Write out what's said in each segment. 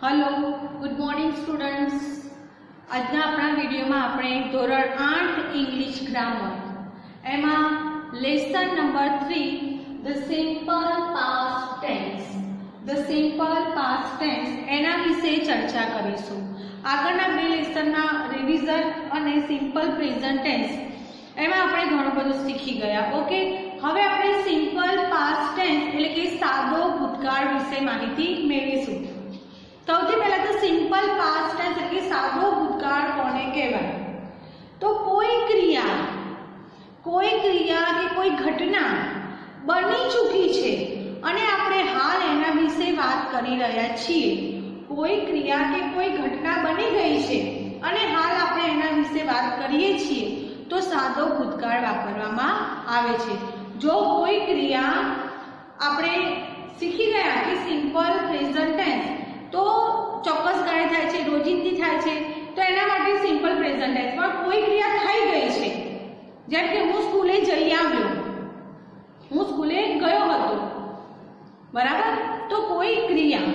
Hello good morning students. આજના આપણા વિડીયોમાં આપણે ધોરણ 8 ઇંગ્લિશ ગ્રામર એમાં lesson number 3 the simple past tense એના વિશે ચર્ચા કરીશું। આગળના બે લેસનમાં રિવિઝન અને સિમ્પલ પ્રેઝન્ટ ટેન્સ એમાં આપણે ઘણું બધું શીખી ગયા। ઓકે, હવે આપણે સિમ્પલ પાસ્ટ ટેન્સ એટલે કે સાદો ભૂતકાળ વિશે માહિતી મેળવીશું। સૌથી પહેલા તો સિમ્પલ પાસ્ટ ટેન્સ એટલે સાદો ભૂતકાળ કોને કહેવાય? તો કોઈ ક્રિયા કે કોઈ ઘટના બની ચૂકી છે અને આપણે હાલ એના વિશે વાત કરી રહ્યા છીએ। કોઈ ક્રિયા કે કોઈ ઘટના બની ગઈ છે અને હાલ આપણે એના વિશે વાત કરીએ છીએ તો સાદો ભૂતકાળ વાપરવામાં આવે છે। જો કોઈ ક્રિયા આપણે શીખી ગયા કે સિમ્પલ પ્રેઝન્ટ ટેન્સ तो ચોક્કસ કાળે થાય છે, રોજિંદી થાય છે, તો એના માટે સિમ્પલ પ્રેઝન્ટ ટેન્સ। પણ કોઈ ક્રિયા થઈ ગઈ છે, જેમ કે હું સ્કૂલે જઈ આવ્યો, હું સ્કૂલે ગયો હતો, બરાબર? તો કોઈ ક્રિયા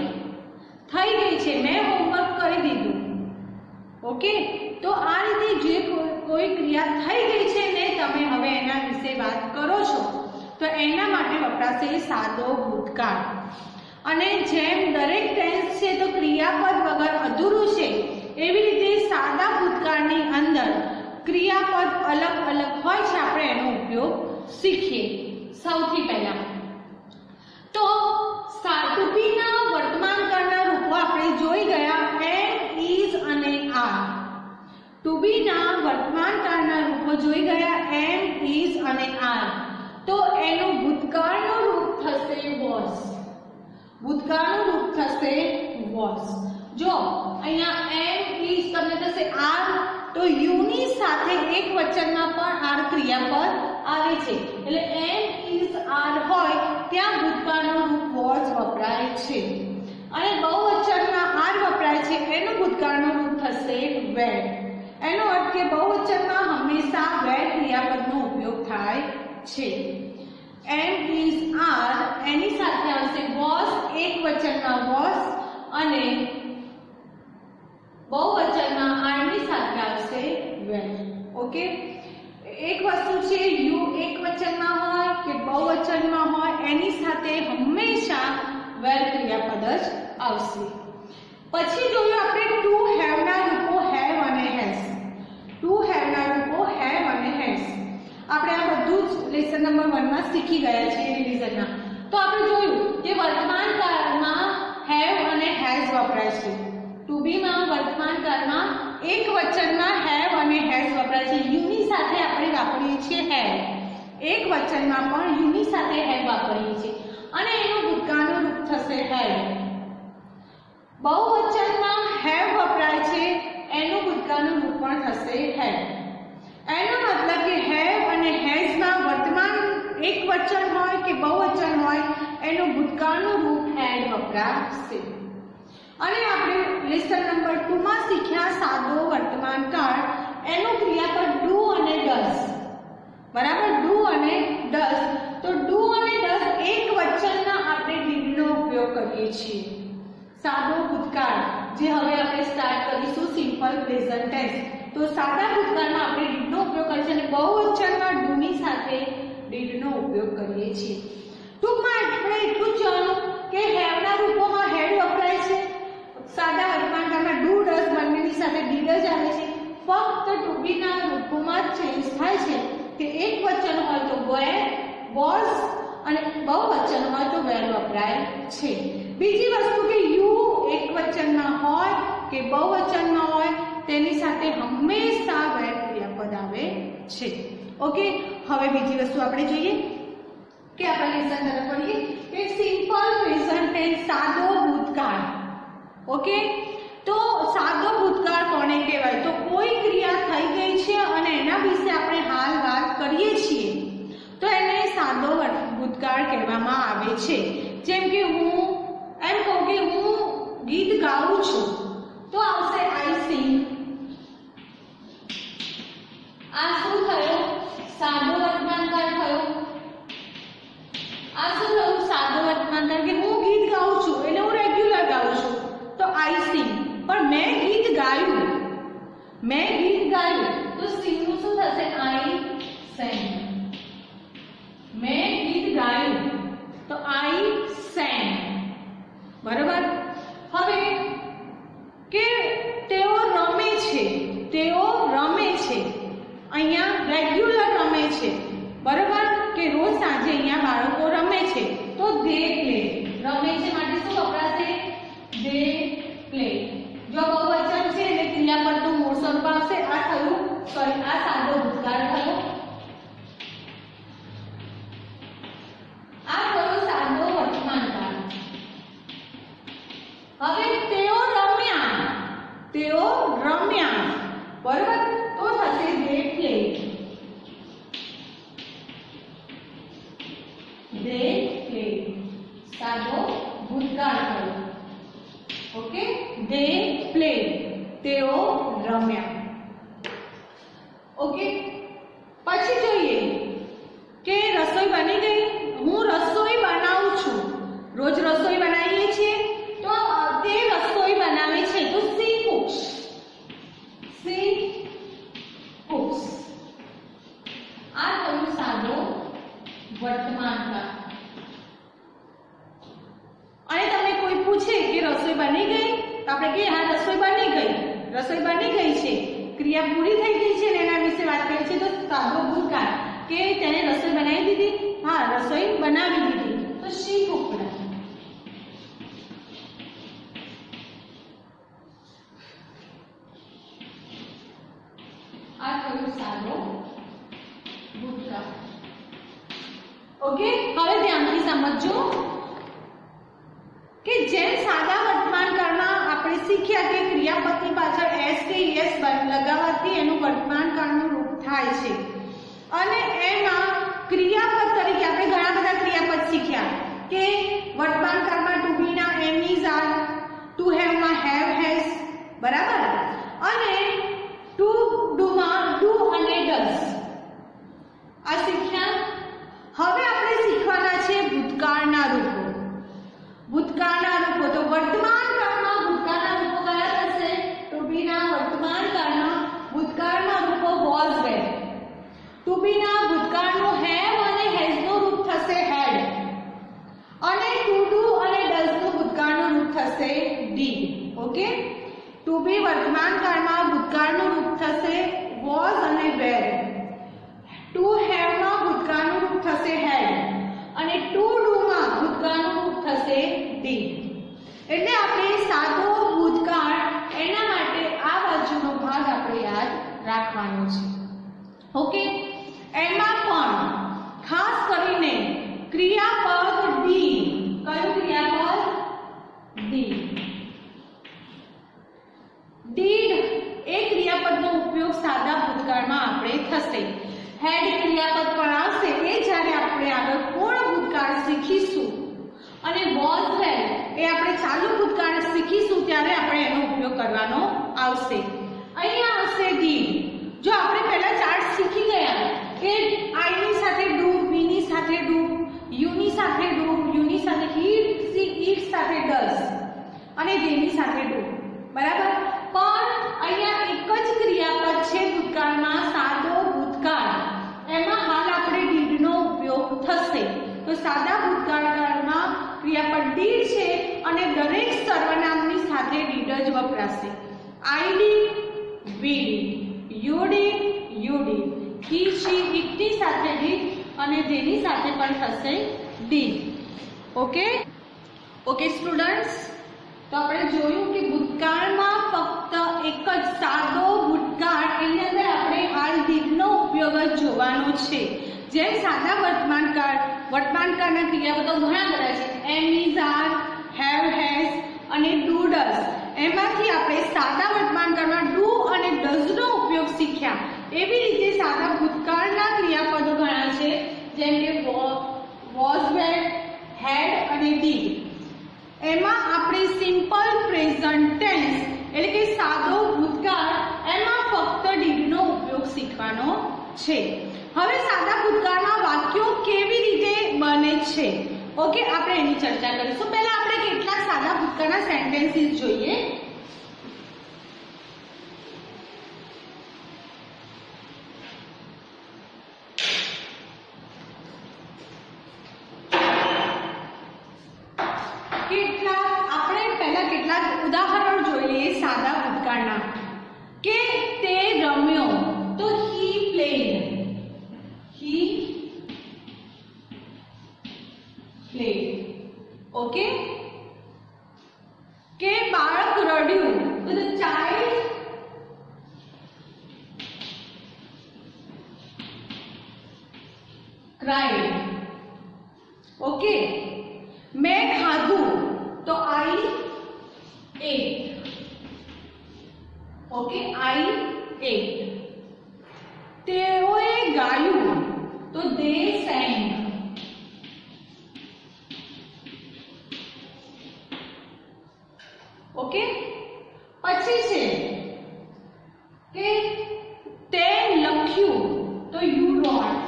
થઈ ગઈ છે, મેં હોમવર્ક કરી દીધું। ઓકે, તો આ રીતે જે કોઈ ક્રિયા થઈ ગઈ છે ને તમે હવે એના વિશે વાત કરો છો તો એના માટે વપરાશે સાદો ભૂતકાળ। અને જેમ દરેક ટેન્સ છે તો ક્રિયાપદ વગર અધૂરું છે, એવી રીતે સાદા ભૂતકાળની અંદર ક્રિયાપદ અલગ અલગ હોય છે। આપણે એનો ઉપયોગ શીખીએ। સૌથી પહેલા તો ટુબીના વર્તમાન કાળના રૂપો આપણે જોઈ ગયા, એમ, ઇઝ અને આર। ટુબીના વર્તમાન કાળના રૂપો જોઈ ગયા, એમ, ઇઝ અને આર। તો એનું ભૂતકાળનું રૂપ થશે વોઝ। ભૂતકાળનું રૂપ થશે વોઝ। જો અહીંયા એમ, ઇઝ તમને થશે આર, તો યુ ની સાથે એક વચનમાં પણ આર ક્રિયાપદ આવે છે, એટલે એમ, ઇઝ, આર હોય ત્યાં ભૂતકાળનું રૂપ વોઝ વપરાય છે। અને બહુવચનમાં આર વપરાય છે એનું ભૂતકાળનું રૂપ થશે વેર। એનો અર્થ કે બહુવચનમાં હંમેશા વેર ક્રિયાપદનો ઉપયોગ થાય છે। એમ, ઇઝ, આર એની સાથે આવશે વોઝ, એક વચનમાં વોઝ, અને બહુવચનમાં આર ની સાથે આવશે વેર। ઓકે, એક વસ્તુ છે યુ એક વચનમાં હોય કે બહુવચનમાં હોય એની સાથે હંમેશા વેર ક્રિયાપદ જ આવશે। પછી જોયું આપણે ટુ હેવ ના રૂપો હેવ અને હેઝ। ટુ હેવ ના રૂપો હેવ અને હેઝ આપણે આ બધું જ લેસન નંબર 1 માં શીખી ગયા છીએ રિવિઝનમાં। તો આપણે જોયું કે વર્તમાન કાળમાં હેવ અને હેઝ વપરાય છે। ટુ બી માં વર્તમાન કાળમાં એક વચનમાં હેવ અને હેઝ વપરાય છે। યુ ની સાથે આપણે વાપરીએ છીએ હેવ, એક વચનમાં પણ યુ ની સાથે હેવ વાપરીએ છીએ અને એનું ભૂતકાળનું રૂપ થશે હેવ। બહુવચનમાં હેવ વપરાય છે, એનું ભૂતકાળનું રૂપ પણ થશે હેવ। એનો મતલબ કે હેવ અને હેઝ માં વર્તમાન એક વચન હોય કે બહુવચન હોય એનું ભૂતકાળનું રૂપ હેડ વપરાશે। અને આપણે લેસન નંબર 2 માં શીખ્યા સાદો વર્તમાન કાળ, એનું ક્રિયાપદ ડુ અને ડઝ, બરાબર? ડુ અને ડઝ। તો ડુ અને ડઝ એક વચનના આપણે ડીડનો ઉપયોગ કરીએ છીએ। સાદો ભૂતકાળ જે હવે આપણે સ્ટાર્ટ કરીશું સિમ્પલ પ્રેઝન્ટ ટેન્સ, તો સાદા ભૂતકાળમાં આપણે ડીડનો ઉપયોગ કરીએ છીએ અને બહુવચનમાં ડુ ની સાથે ડીડનો ઉપયોગ કરીએ છીએ। ટૂંકમાં આપણે એટલું જ જાણવું કે હેવના રૂપોમાં હેડ વપરાય છે, સાદા વર્તમાન કાળમાં ડુ ડઝ બંનેની સાથે ડીડ જ આવે છે। ફક્ત ટુ બીના રૂપોમાં ચેન્જ થાય છે કે એક વચન હોય તો વેર, વોઝ, અને બહુવચન હોય તો વેર વપરાય છે। બીજી વસ્તુ કે યુ એક વચનમાં હોય કે બહુવચનમાં હોય તેની સાથે હંમેશા વેર ક્રિયાપદ આવે છે। ઓકે, હવે બીજી વસ્તુ આપણે જોઈએ કે આપણે લેસન તરફ વળીએ કે સિમ્પલ પ્રેઝન્ટ ટેન્સ સાદો ભૂતકાળ। ઓકે, તો સાદો ભૂતકાળ કોને કહેવાય? તો કોઈ ક્રિયા થઈ ગઈ છે અને એના વિશે આપણે હાલ વાત કરીએ છીએ તો એને સાદો ભૂતકાળ કહેવામાં આવે છે। જેમ કે હું એમ કહું કે હું ગીત ગાઉં છું તો આવશે આઈ સિંગ। આ શું થયો? સાદો વર્તમાન કાળ થયો। આ શું થયું? સાદો વર્તમાન કાળ કે હું ગીત ગાઉં છું એટલે હું રેગ્યુલર ગાઉં છું તો આઈ મેં ગીત ગાયું તો sing નું શું થશે? I sang. મેં ગીત ગાયું તો I sang. બરાબર. હવે કે તેઓ રમે છે, તેઓ રમે છે, અહીંયા રેગ્યુલર રમે છે. બરાબર કે રોજ સાંજે અહીંયા બાળકો રમે છે તો they play. રમે છે માટે શું વપરાશે? they play. જો બહુવચન છે એટલે ક્રિયાપદનું મૂળ સ્વરૂપ આવશે. આ થયું, સોરી, આ સાદો ભૂતકાળ થયો, આ થયો સાદો વર્તમાનકાળ. હવે તેઓ રમ્યા, તેઓ રમ્યા. બરાબર, તો થશે they played. they played. સાદો ભૂતકાળ થયો. Okay, they played. તેઓ રમ્યા. ઓકે, પછી જોઈએ કે રસોઈ બની ગઈ. હું રસોઈ બનાવું છું. રોજ રસોઈ બનાવીએ છીએ તો તે રસોઈ બનાવે છે તો she cooks. she cooks. આ થયું સાદો વર્તમાનકાળ. અને તમને કોઈ પૂછે કે રસોઈ બની ગઈ તો આપણે કહીએ હા રસોઈ બની ગઈ. રસોઈ બની ગઈ છે, ક્રિયા પૂરી થઈ ગઈ છે ને એના વિશે વાત કરી છે તો સાદો ભૂતકાળ કે તેને રસોઈ બનાવી દીધી. હા, રસોઈ બનાવી દીધી તો she cooked. આ થયું સાદો ભૂતકાળ. ઓકે, હવે ધ્યાનથી સમજજો કે જેમ સાદા વર્તમાનકાળમાં આપણે શીખ્યા કે ક્રિયાપદની પાછળ s કે es લગાવવાથી એનું વર્તમાનકાળનું રૂપ થાય છે અને એમાં ક્રિયાપદ તરીકે આપણે ઘણા બધા ક્રિયાપદ શીખ્યા કે વર્તમાનકાળમાં to be ના am is are, to have માં have has. બરાબર, અને to do માં do અને does. આ શીખ્યા. હવે આપણે શીખવાના છે ભૂતકાળના રૂપો. ભૂતકાળના રૂપો તો વર્તમાનકાળમાં ભૂતકાળના રૂપો કયા થશે? to be ના વર્તમાનકાળમાં ભૂતકાળના રૂપો was were. to be ના ભૂતકાળનું have અને has નું રૂપ થશે had. અને to do અને does નું ભૂતકાળનું રૂપ થશે did. ઓકે, to be વર્તમાનકાળમાં ભૂતકાળનું રૂપ થશે was અને were. to have માં ભૂતકાળનું રૂપ થશે had અને to do માં ભૂતકાળનું રૂપ થશે did. એટલે આપણે સાદો ભૂતકાળ એના માટે આ બાજુનો ભાગ આપણે યાદ રાખવાનો છે. ઓકે, એમાં પણ ખાસ કરીને ક્રિયાપદ ડી. કયું ક્રિયાપદ? ડી. did એ ક્રિયાપદનો ઉપયોગ સાદા ભૂતકાળમાં આપણે થશે. હેડ ક્રિયાપદ પણ આવશે એ જ્યારે આપણે આગળ પૂર્ણ ભૂતકાળ શીખીશું અને was were એ આપણે ચાલુ ભૂતકાળ શીખીશું ત્યારે આપણે એનો ઉપયોગ કરવાનો આવશે. અહીંયા આવશે did. જો આપણે પહેલા ચાર્ટ શીખી ગયા કે I ની સાથે do, B ની સાથે do, U ની સાથે do, U ની સાથે he, she, it સાથે does અને they ની સાથે do. બરાબર, પણ અહીંયા એક જ ક્રિયાપદ છે ભૂતકાળમાં, સાદો ભૂતકાળ. એમાં હાલ આપણે did નો ઉપયોગ થશે. તો સાદા ભૂતકાળમાં ક્રિયાપદ did છે અને દરેક સર્વનામની સાથે did જ વપરાશે. I did, we did, you did, you did, he, she, it ની સાથે did અને they ની સાથે પણ થશે did. ઓકે, ઓકે સ્ટુડન્ટ્સ, તો આપણે જોયું કે ભૂતકાળમાં ફક્ત એક જ સાદો ભૂતકાળ, એની અંદર આપણે હાલ did નો ઉપયોગ જ જોવાનો છે. જેમ સાદા વર્તમાનકાળના ક્રિયાપદો ઘણા બધા છે, am is are, have has અને do does. એમાંથી આપણે સાદા વર્તમાનકાળમાં do અને does નો ઉપયોગ શીખ્યા. એવી રીતે સાદા ભૂતકાળના ક્રિયાપદો ઘણા છે જેમ કે was were, had અને did. એમાં આપણે સિમ્પલ પ્રેઝન્ટ ટેન્સ એટલે કે સાદો ભૂતકાળ એમાં ફક્ત did નો ઉપયોગ શીખવાનો છે. હવે સાદા ભૂતકાળમાં વાક્યો કેવી રીતે બને છે ઓકે આપણે એની ચર્ચા કરીશું. પહેલા આપણે કેટલાક સાદા ભૂતકાળના સેન્ટેન્સીસ જોઈએ. કે બાળક રડ્યું તો ધ ચાઇલ્ડ cried. ઓકે, મેં ખાધું તો I ate. Okay, I ate. તેઓએ ગાયું તો they sang. ઓકે, પછી છે કે તે લખ્યું તો you wrote.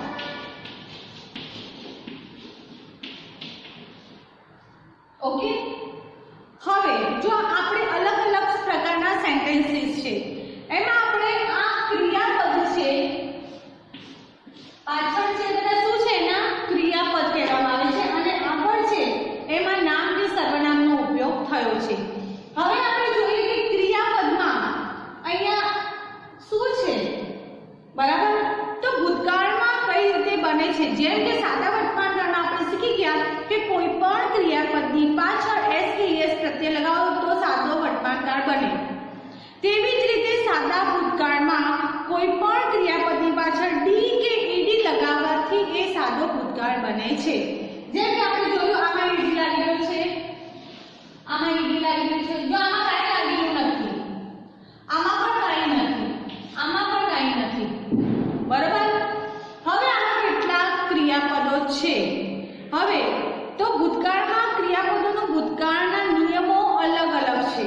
ઓકે, હવે જો આપણે અલગ અલગ પ્રકારના સેન્ટેન્સીસ છે એમાં આપણે આ ક્રિયાપદ છે પાછળ છે બધા શું છે એના ક્રિયાપદ કહેવામાં આવે છે અને આગળ છે એમાં નામ કે સર્વનામનો ઉપયોગ થયો છે. હવે આપણે જોઈએ કે ક્રિયાપદમાં અહીંયા શું છે, બરાબર? તો ભૂતકાળમાં કઈ રીતે બને છે, જેમ કે સાદા વર્તમાનકાળમાં આપણે શીખી ગયા કે કોઈ પણ ક્રિયાપદની પાછળ s કે es પ્રત્યય લગાવો તો સાદો વર્તમાનકાળ બને. તેવી જ રીતે સાદા ભૂતકાળમાં કોઈ પણ ક્રિયાપદની પાછળ d કે ed લગાવવાથી એ સાદો ભૂતકાળ બને છે. જેમ કે આપણે જોયું આમાં ed લાગી ગયું છે, આમાં ed લાગી ગયું છે, જો આમાં કાંઈ લાગેલું નથી, આમાં પણ કાંઈ નથી, આમાં પણ કાંઈ નથી, બરાબર? હવે આમાં કેટલા ક્રિયાપદો છે? હવે તો ભૂતકાળમાં ક્રિયાપદોનો ભૂતકાળના નિયમો અલગ અલગ છે.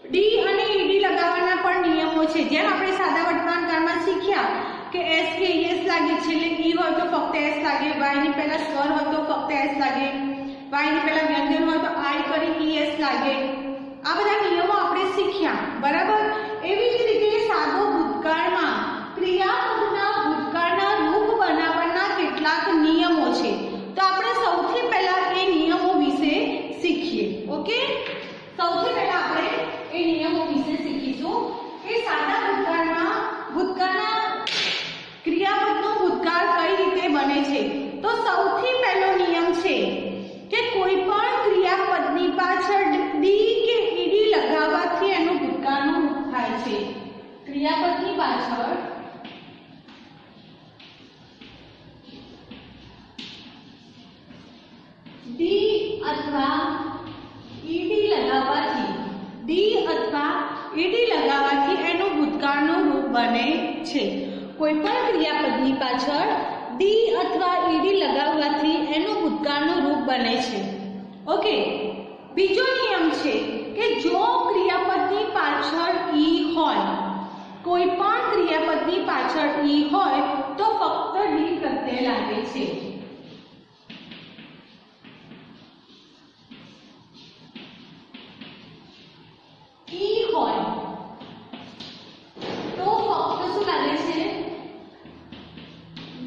ડી અને ઈડી લગાવવાના પણ નિયમો છે. જેમ આપણે સાદા વર્તમાનકાળમાં શીખ્યા કે એસ કે એસ લાગે છે એટલે ઈ હોય તો ફક્ત એસ લાગે, વાય ની પહેલા સ્વર હોય તો ફક્ત એસ લાગે, વાય ની પહેલા વ્યંજન હોય તો આઈ કરી ઈ એસ લાગે. આ બધા નિયમો આપણે શીખ્યા, બરાબર? એવી જ રીતે સાદો ભૂતકાળમાં ક્રિયાપદના ભૂતકાળના રૂપ બનાવવાના કેટલાક નિયમો છે. તો આપણે સૌથી પહેલા એ નિયમો વિશે શીખીએ. ઓકે, સૌથી પહેલા આપણે એ નિયમો વિશે શીખીશું કે સાદા ભૂતકાળમાં ભૂતકાળના ક્રિયાપદનો ભૂતકાળ કઈ રીતે બને છે. તો સૌથી પહેલો નિયમ છે કે કોઈ પણ ક્રિયાપદની પાછળ ડી કે ઈડી લગાવવાથી એનું ભૂતકાળનું રૂપ થાય છે. ક્રિયાપદની પાછળ ડી અથવા ઈડી લગાવવાથી એનું ભૂતકાળનું રૂપ બને છે. કોઈ પણ ક્રિયાપદની પાછળ ડી અથવા ઈડી લગાવવાથી એનું ભૂતકાળનું રૂપ બને છે. ઓકે, બીજો નિયમ છે કે જો ક્રિયાપદની પાછળ ઈ હોય, કોઈ પણ ક્રિયાપદની પાછળ ઈ હોય તો ફક્ત ડી પ્રત્યય લાગે છે. ઈ હોય તો ફક્ત શું લાગે છે?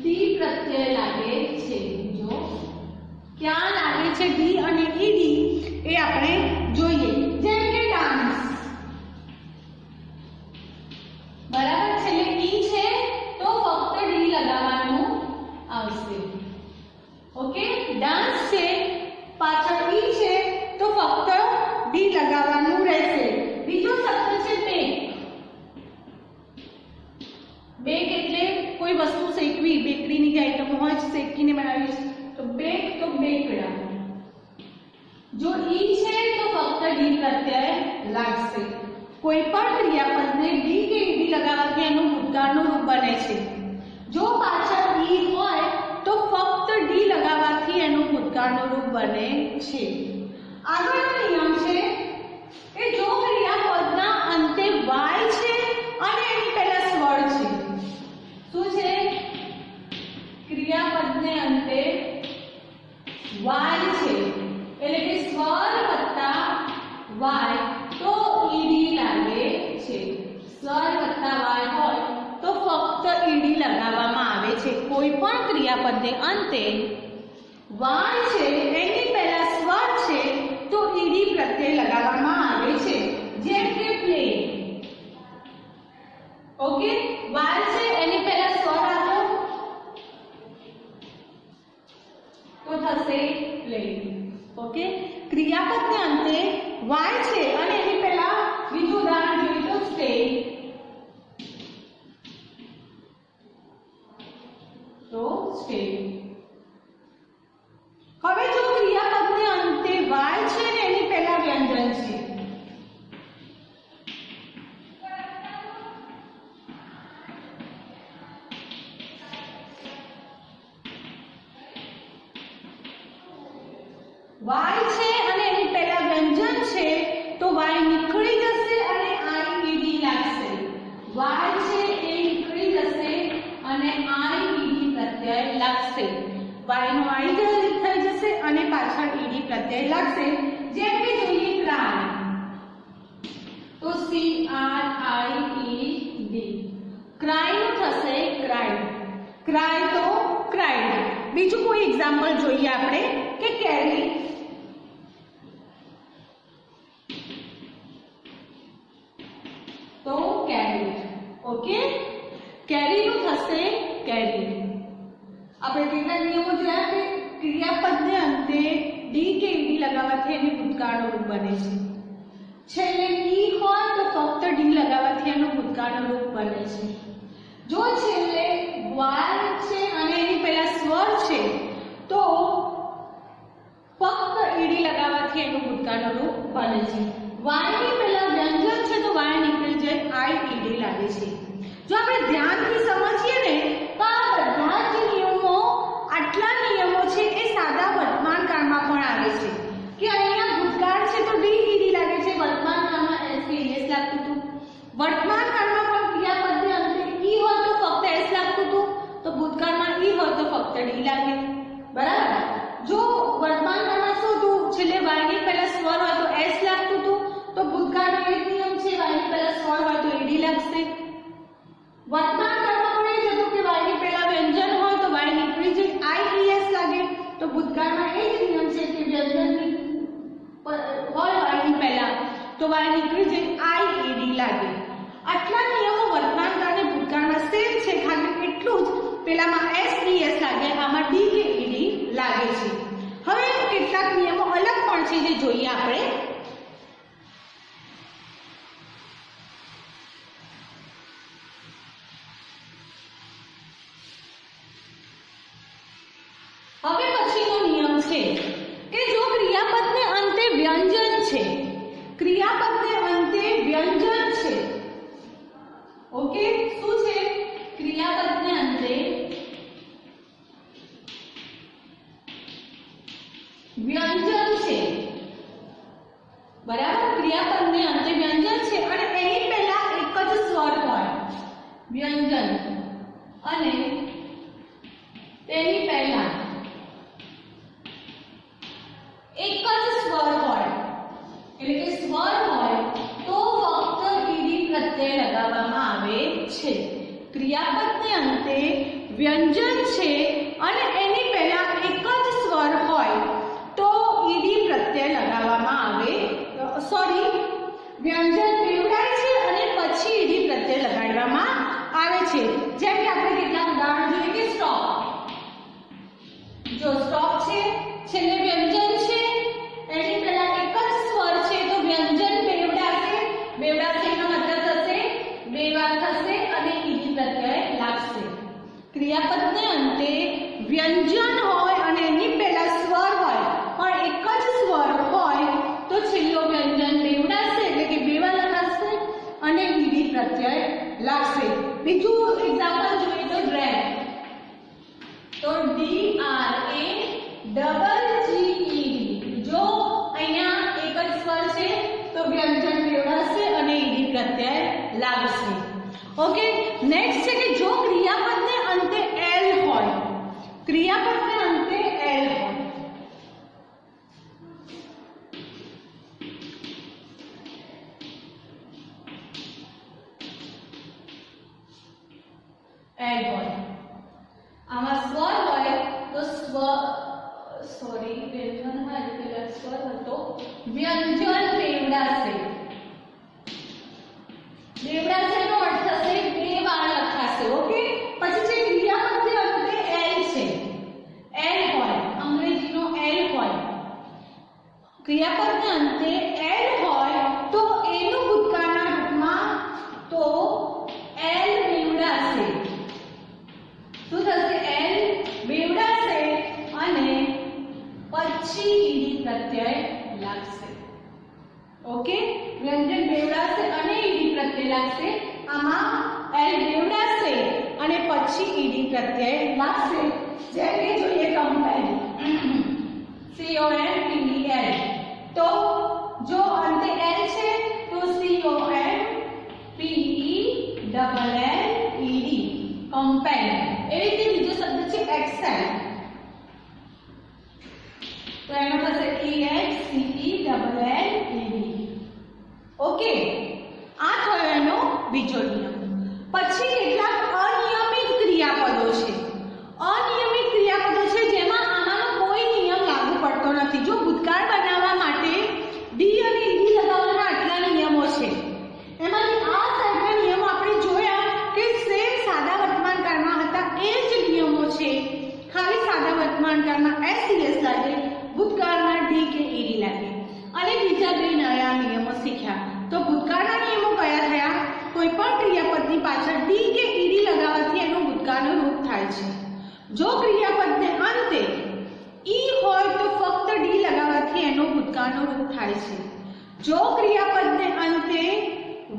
ડી પ્રત્યય લાગે છે. જો ક્યાં લાગે છે ડી અને ઈડી એ આપણે જોઈએ. જેમ કે ડાન્સ, બરાબર છે, એટલે ઈ છે તો ફક્ત ડી લગાવવાનું આવશે. ઓકે, ડાન્સ છે પાછળ ઈ છે તો ફક્ત ડી લગાવવાનું રહેશે. બીજો શબ્દ છે બેક. બેક એટલે કોઈ વસ્તુ શેકવી, બેકરીની જે આઈટમ હોય છે શેકીને બનાવી છે તો બેક તો બેકડા. જો ઈ છે તો ફક્ત ડી પ્રત્યય લાગશે. કોઈ પણ ક્રિયાપદને ડી કે ઈડી લગાવવાથી એનું ભૂતકાળનું રૂપ બને છે. જો પાછળ ઈ હોય તો ફક્ત ડી લગાવવાથી એનું ભૂતકાળનું રૂપ બને છે. આગળનો નિયમ છે કે જો ક્રિયાપદના અંતે વાય છે અને એની પહેલા સ્વર છે. શું છે? ક્રિયાપદને અંતે વાય છે એટલે કે સ્વર વત્તા વાય તો ઈડી લાગે છે. સ્વર વત્તા વાય હોય તો ફક્ત ઈડી લગાવવામાં આવે છે. કોઈ પણ ક્રિયાપદને અંતે વાય છે એની પહેલા સ્વર છે તો ઈડી પ્રત્યય લગાવવામાં આવે છે. જેમ કે પ્લે. ઓકે, વાય છે એની પહેલા સ્વર આપો તો થશે પ્લે. ઓકે, ક્રિયાપદને અંતે વાય છે પ્રત્યય લાગશે. જેમ કે જોઈએ ક્રાય, તો CRIED, ક્રાય નું થશે ક્રાઇડ, ક્રાય તો ક્રાઇડ. બીજું કોઈ એક્ઝામ્પલ જોઈએ આપણે કે કેરી, તો કેરી. ઓકે, કેરી નું થશે કેરી. આપણે કેટલા નિયમો જોયા કે ક્રિયાપદને અંતે ડી કે ઈડી લગાવવાથી એની ભૂતકાળનું રૂપ બને છે. છેલ્લે ઈ હોય તો ફક્ત ડી લગાવવાથી એનું ભૂતકાળનું રૂપ બને છે. જો છેલ્લે વાલ છે અને એની પહેલા સ્વર છે તો ફક્ત ઈડી લગાવવાથી એનું ભૂતકાળનું રૂપ બને છે. વાયની પહેલા વ્યંજન છે તો વાય નીકળી જાય, આઈ ઈડી લાગે છે. જો આપણે ધ્યાનથી સમજીએ ને તો આ બધા જ નિયમો, આટલા નિયમો છે એ સાદા વર્તમાન કાળમાં પણ આવે છે. કે અહીંયા ભૂતકાળ છે તો ડી ઈડી લાગે છે, વર્તમાન કાળમાં એસ કે એસ લાગતું હતું. વર્તમાન કાળમાં પણ ક્રિયાપદને અંતે ઈ હોય તો ફક્ત એસ લાગતું હતું, તો ભૂતકાળમાં ઈ હોય તો ફક્ત ડી લાગે. બરાબર. જો વર્તમાન કાળમાં શું હતું, છેલ્લે વાયની પહેલા સ્વર હોય તો એસ લાગતું હતું, તો ભૂતકાળનો એ જ નિયમ છે, વાયની પહેલા સ્વર હોય તો ઈડી લાગશે. વર્તમાન કાળમાં પણ એ જ હતું કે વાયની પહેલા વ્યંજન હોય તો વાય નીકળી જાય, આઈઈએસ લાગે, તો ભૂતકાળમાં એ જ નિયમ છે કે વ્યંજનની હોય વાયની પહેલા તો વાય નીકળી જાય, આઈઈડી લાગે. આટલા નિયમો વર્તમાન કાળ અને ભૂતકાળમાં સેમ છે, ખાલી એટલું જ પેલામાં એસઈએસ લાગે, આમાં ડી કે ઈડી લાગે છે. હવે કેટલાક નિયમો અલગ પણ છે જે જોઈએ આપણે. હવે પછીનો નિયમ છે કે જો ક્રિયાપદને અંતે વ્યંજન છે, ક્રિયાપદને અંતે વ્યંજન છે, ઓકે, શું છે, ક્રિયાપદને અંતે વ્યંજન છે. બરાબર, ક્રિયાપદને અંતે વ્યંજન છે અને એની પહેલા એક જ સ્વર હોય, વ્યંજન, અને તેની પહેલા એક જ સ્વર હોય, એટલે કે સ્વર હોય તો ફક્ત ઈડી પ્રત્યય લગાવવામાં આવે છે. ક્રિયાપદને અંતે વ્યંજન છે અને એની પહેલા એક જ સ્વર હોય તો ઈડી પ્રત્યય લગાવવામાં આવે, સોરી, વ્યંજન બેવડાય છે અને પછી ઈડી પ્રત્યય લગાડવામાં આવે છે. જેમ કે આપણે કેટલાક ઉદાહરણ જોઈએ કે સ્ટોપ. જો સ્ટોપ છે, છેલ્લે વ્યંજન છે, એની પહેલા એક જ સ્વર છે તો વ્યંજન બેવડાશે, બેવડાશેનો મતલબ થશે બે વાર થશે અને ઈડી પ્રત્યય લાગશે. ક્રિયાપદને અંતે વ્યંજન હોય અને એની પહેલા સ્વર હોય પણ એક જ સ્વર હોય તો છેલ્લો વ્યંજન બેવડાશે, એટલે કે બે વાર લગાડશે અને ઈડી પ્રત્યય લાગશે. બીજું એક્ઝામ્પલ જોઈએ તો ડ્રેગ, તો DRAGGED. જો અહીંયા એક જ સ્વર છે તો વ્યંજન બેવડાશે અને ઈડી પ્રત્યય લાગશે. ઓકે, નેક્સ્ટ છે કે જો ક્રિયાપદને અંતે એલ હોય, ક્રિયાપદને અંતે એલ હોય, એલ હોય, આમાં સ્વર હોય તો વ્યંજન હોય પેલા સ્વર હતો, વ્યંજન બેવડાશે. બેવડાશેનો અર્થ થશે બે વાર લખાશે. ઓકે, પછી છે ક્રિયાપદને અંતે એલ છે, એલ હોય, અંગ્રેજીનો એલ હોય, ક્રિયાપદને અંતે એલ હોય તો એનું ભૂતકાળના રૂપમાં તો એલ બેવડાશે. શું થશે, એલ બેવડાશે અને પછી ઈડી પ્રત્યય લાગશે. ઓકે, વ્યંજન બેવડાશે અને ઈડી પ્રત્યય લાગશે, આમાં એલ બેવડાશે અને પછી ઈડી પ્રત્યય લાગશે. જેમ કે જોઈએ કમ્પેર, CONPEL, તો જો અંતે એલ છે તો COMPELLED, કમ્પેર. એવી રીતે બીજો શબ્દ છે એક્સેલ, તો એનો થશે EXCEL. ઓકે, આ થયો એનો બીજો નિયમ. પછી કેટલાક અનિયમિત ક્રિયાપદો છે. અનિયમિત ક્રિયાપદો છે જેમાં આમાંનો કોઈ નિયમ લાગુ પડતો નથી. જો ભૂતકાળ બનાવવા માટે ડી અને ઈડી લગાવવાના આટલા નિયમો છે. એમાંથી આ સાઈડના નિયમો આપણે જોયા કે સેમ સાદા વર્તમાનકાળમાં હતા એ જ નિયમો છે. ખાલી સાદા વર્તમાનકાળમાં એસસીએસ લાગે, ભૂતકાળમાં ડી કે ઈડી લાગે. અને બીજા બે નયા નિયમો શીખ્યા. તો ભૂતકાળના નિયમો કયા થયા? કોઈ પણ ક્રિયાપદની પાછળ ડી કે ઈડી લગાવવાથી એનું ભૂતકાળનું રૂપ થાય છે. જો ક્રિયાપદને અંતે ઈ હોય તો ફક્ત ડી લગાવવાથી એનું ભૂતકાળનું રૂપ થાય છે. જો ક્રિયાપદને અંતે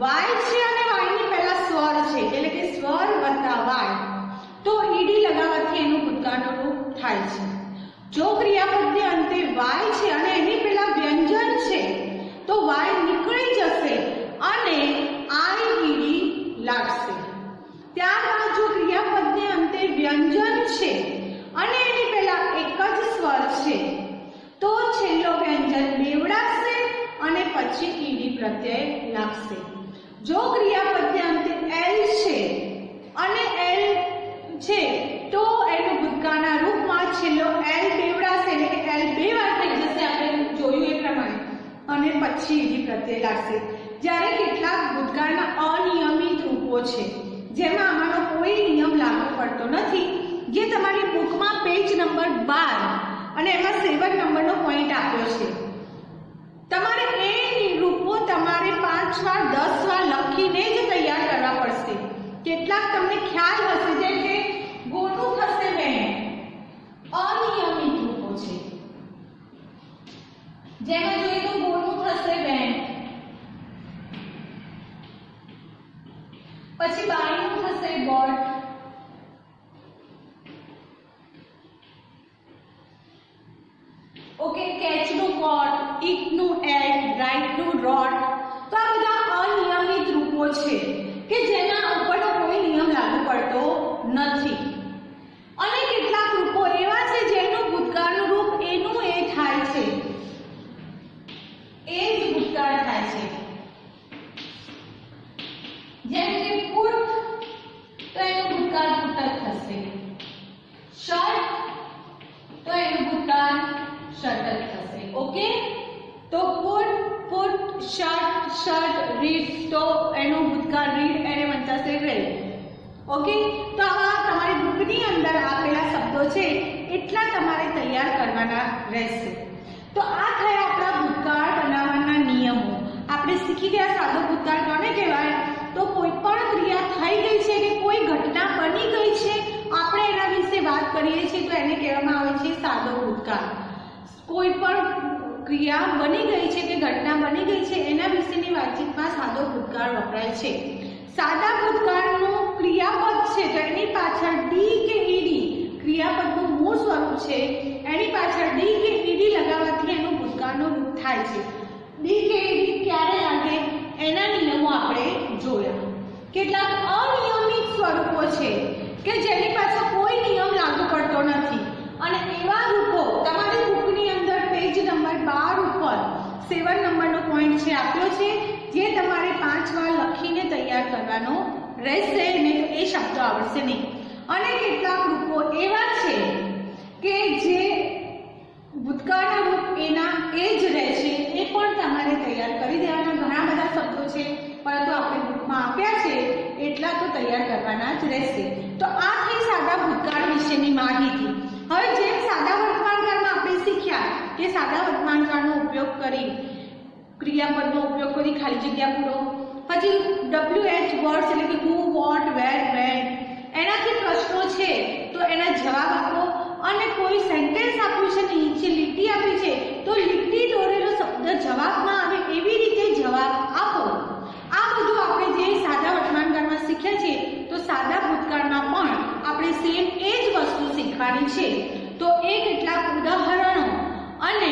વાય છે અને વાયની પહેલા સ્વર છે એટલે કે સ્વર વત્તા વાય તો ઈડી લગાવવાથી એનું ભૂતકાળનું રૂપ થાય છે. જો ક્રિયાપદને અંતે વાય છે અને એની પહેલા વ્યંજન છે તો વાય નીકળી જશે અને આઈ ઈડી લાગશે. ત્યારબાદ જો ક્રિયાપદને અંતે વ્યંજન છે અને એની પહેલા એક જ સ્વર છે તો છેલ્લો વ્યંજન બેવડાશે અને પછી ઈડી પ્રત્યય લાગશે. જો ક્રિયાપદને અંતે એલ છે અને એલ છે તો એનું ભૂતકાળના રૂપમાં છેલ્લો એલ બેવડાશે એટલે કે એલ બે વાર થઈ જશે આપણે જોયું એ પ્રમાણે અને પછી ઈડી પ્રત્યય લાગશે. જ્યારે કેટલાક ભૂતકાળના અનિયમિત રૂપો છે જેમાં આમાંનો કોઈ નિયમ લાગુ પડતો નથી, જે તમારી બુકમાં પેજ નંબર 12 અને એમાં 7 નંબરનો પોઈન્ટ આપ્યો છે. તમારે એ રૂપો તમારે 5 વાર 10 વાર લખીને જ તૈયાર કરવા પડશે. કેટલાક તમને ખ્યાલ હશે જેમ કે ગોનું થશે બેન, અનિયમિત રૂપો છે. જેમાં જોઈએ તો ગોનું થશે બેન, પછી બાયનું થશે બોટ, ઓકે, કેચનું કોટ, ઈટનું એટ, રાઈટનું રોટ. તો આ બધા અનિયમિત રૂપો છે કે જેના ઉપરનો કોઈ નિયમ લાગુ પડતો નથી. અને કેટલાક રૂપો એવા છે જેનું ભૂતકાળનું રૂપ એનું એ થાય છે, એ જ ભૂતકાળ થાય છે. જેમ કે પુટ તો એનું ભૂતકાળ પુટ થશે, શર્ટ તો એનું ભૂતકાળ શર્ટ થશે. ઓકે, તો put put, shirt shirt, read તો એનું ભૂતકાળ રીડ એને વંચાશે રેડ. ઓકે, તો આવા તમારી બુકની અંદર આપેલા શબ્દો છે એટલા તમારે તૈયાર કરવાના રહેશે. તો આ થયા આપણા ભૂતકાળ બનાવવાના નિયમો. આપણે શીખી ગયા સાદો ભૂતકાળ કોને કહેવાય? તો કોઈ પણ ક્રિયા થઈ ગઈ છે કે કોઈ ઘટના બની ગઈ છે આપણે એના વિશે વાત કરીએ છીએ તો એને કહેવામાં આવે છે સાદો ભૂતકાળ. કોઈ પણ ક્રિયા બની ગઈ છે કે ઘટના બની ગઈ છે એના વિશેની વાતચીતમાં સાદો ભૂતકાળ વપરાય છે. સાદા ભૂતકાળનું ક્રિયાપદ છે તો એની પાછળ ડી કે ઈડી, ક્રિયાપદનું મૂળ સ્વરૂપ છે એની પાછળ ડી કે ઈડી લગાવવાથી એનું ભૂતકાળનું રૂપ થાય છે. ડી કે ઈડી ક્યારે લાગે એના નિયમો આપણે જોયા. કેટલાક અનિયમિત સ્વરૂપો છે કે જેની પાછળ કોઈ નિયમ લાગુ પડતો નથી અને એવા રૂપો તમારી બુકની અંદર પેજ નંબર 12 ઉપર 7 નંબરનો પોઈન્ટ છે આપ્યો છે, જે તમારે 5 વાર લખીને તૈયાર કરવાનો રહેશે, નહીં તો એ શબ્દો આવડશે નહીં. અને કેટલાક રૂપો એવા છે કે જે ભૂતકાળના રૂપ એના એ જ રહેશે, એ પણ તમારે તૈયાર કરી દેવાના. ઘણા બધા શબ્દો છે પરંતુ આપણે બુકમાં આપ્યા છે એટલા તો તૈયાર કરવાના જ રહેશે. તો આ થઈ સાદા ભૂતકાળ વિશેની માહિતી. હવે જેમ સાદા વર્તમાનકાળમાં આપણે શીખ્યા કે સાદા વર્તમાનકાળનો ઉપયોગ કરી ક્રિયાપદનો ઉપયોગ કરી ખાલી જગ્યા પૂરો, પછી WH વર્ડ્સ એટલે કે હુ, વોટ, વેર, વેન એનાથી પ્રશ્નો છે તો એના જવાબ આપો. અને કોઈ સેન્ટેન્સ આપ્યું છે નીચે લીટી આપી છે તો લીટી દોરેલો શબ્દ જવાબમાં આવે એવી રીતે જવાબ આપો. આ બધું આપણે જે સાદા વર્તમાનકાળમાં શીખ્યા છે તો સાદા ભૂતકાળમાં પણ આપણે સેમ એ જ વસ્તુ શીખવાની છે. તો એ કેટલાક ઉદાહરણો અને